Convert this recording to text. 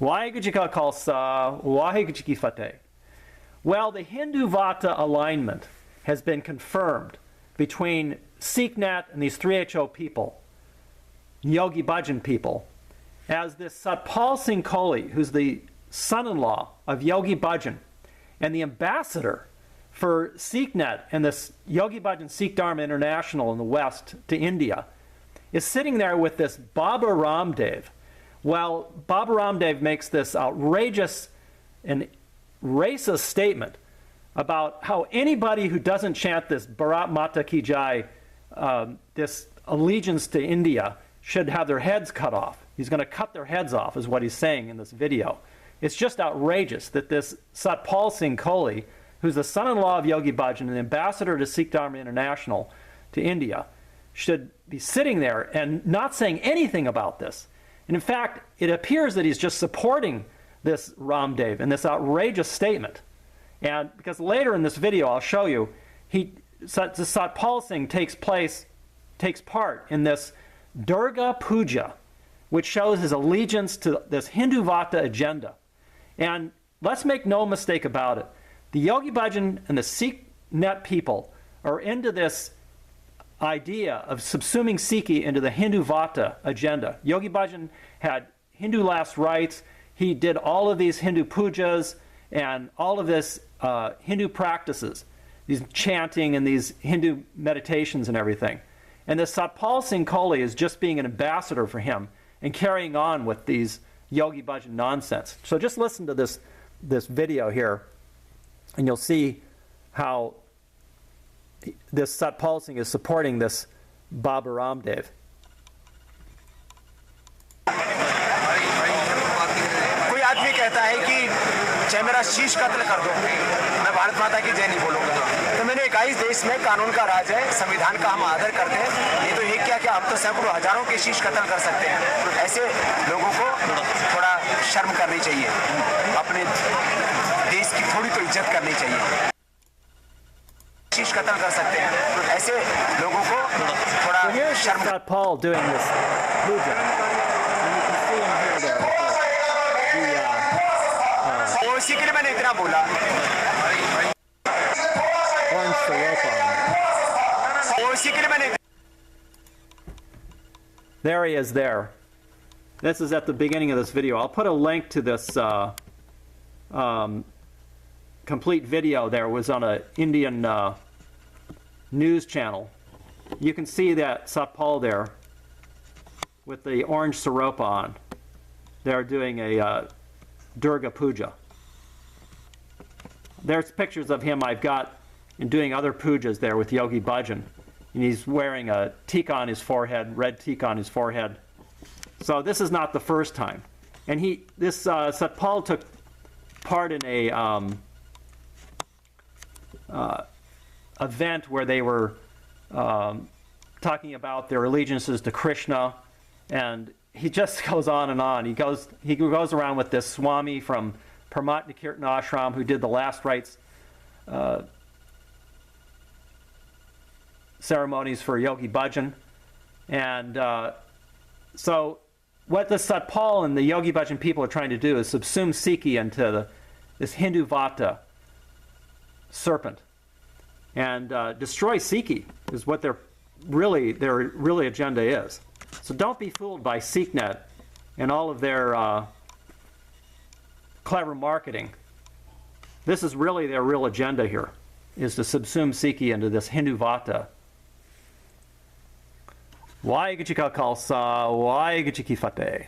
Waheguru Ji Ka Khalsa, Waheguru Ji Ki Fateh. Well, the Hindu-Vata alignment has been confirmed between SikhNet and these 3HO people, Yogi Bhajan people, as this Satpal Singh Kohli, who's the son-in-law of Yogi Bhajan and the ambassador for SikhNet and this Yogi Bhajan Sikh Dharma International in the West to India, is sitting there with this Baba Ramdev. Well, Baba Ramdev makes this outrageous and racist statement about how anybody who doesn't chant this Bharat Mata Ki Jai, this allegiance to India, should have their heads cut off. He's going to cut their heads off, is what he's saying in this video. It's just outrageous that this Satpal Singh Kohli, who's the son-in-law of Yogi Bhajan and the ambassador to Sikh Dharma International to India, should be sitting there and not saying anything about this. And in fact, it appears that he's just supporting this Ramdev in this outrageous statement. And because later in this video, I'll show you, Satpal Singh takes part in this Durga Puja, which shows his allegiance to this Hindu-Vata agenda. And let's make no mistake about it. The Yogi Bhajan and the SikhNet people are into this idea of subsuming Sikhi into the Hindu-Vata agenda. Yogi Bhajan had Hindu last rites. He did all of these Hindu pujas and all of this Hindu practices, these chanting and these Hindu meditations and everything. And this Satpal Singh Kohli is just being an ambassador for him and carrying on with these Yogi Bhajan nonsense. So just listen to this video here, and you'll see how this Satpal Singh is supporting this Baba Ramdev. कोई आदमी कहता है कि चाहे मेरा शीश कत्ल कर दो, मैं भारत माता की जय नहीं बोलूंगा। तो मैंने कहा इस देश में कानून का राज है, संविधान का हम आदर करते हैं। ये तो एक क्या हम तो सैकड़ों हजारों के शीश कत्ल कर सकते हैं। ऐसे लोगों को थोड़ा शर्म करनी चाहिए, अपने देश की थोड़ी तो इज्जत करनी चाहिए। शीश कत्ल कर सकते हैं, ऐसे लोगों को थोड़ा शर्म। Satpal doing this puja, and you can see him here there. वो इसी के लिए मैंने इतना बोला। Orange syrup on. वो इसी के लिए मैंने। There he is there. This is at the beginning of this video. I'll put a link to this complete video there. It was on an Indian news channel. You can see that Satpal there with the orange syrup on. They're doing a Durga Puja. There's pictures of him I've got in doing other pujas there with Yogi Bhajan. And he's wearing a tika on his forehead, red tika on his forehead. So this is not the first time. And this Satpal took part in a event where they were talking about their allegiances to Krishna, and he just goes on and on. He goes around with this Swami from Paramatma Kirtan Ashram who did the last rites ceremonies for Yogi Bhajan. And so what the Satpal and the Yogi Bhajan people are trying to do is subsume Sikhi into this Hindu Vata serpent and destroy Sikhi is what their really agenda is. So don't be fooled by SikhNet and all of their clever marketing. This is really their real agenda here, is to subsume Sikhi into this Hindu Vata. Waheguru Ji Ka Khalsa, Waheguru Ji Ki Fateh.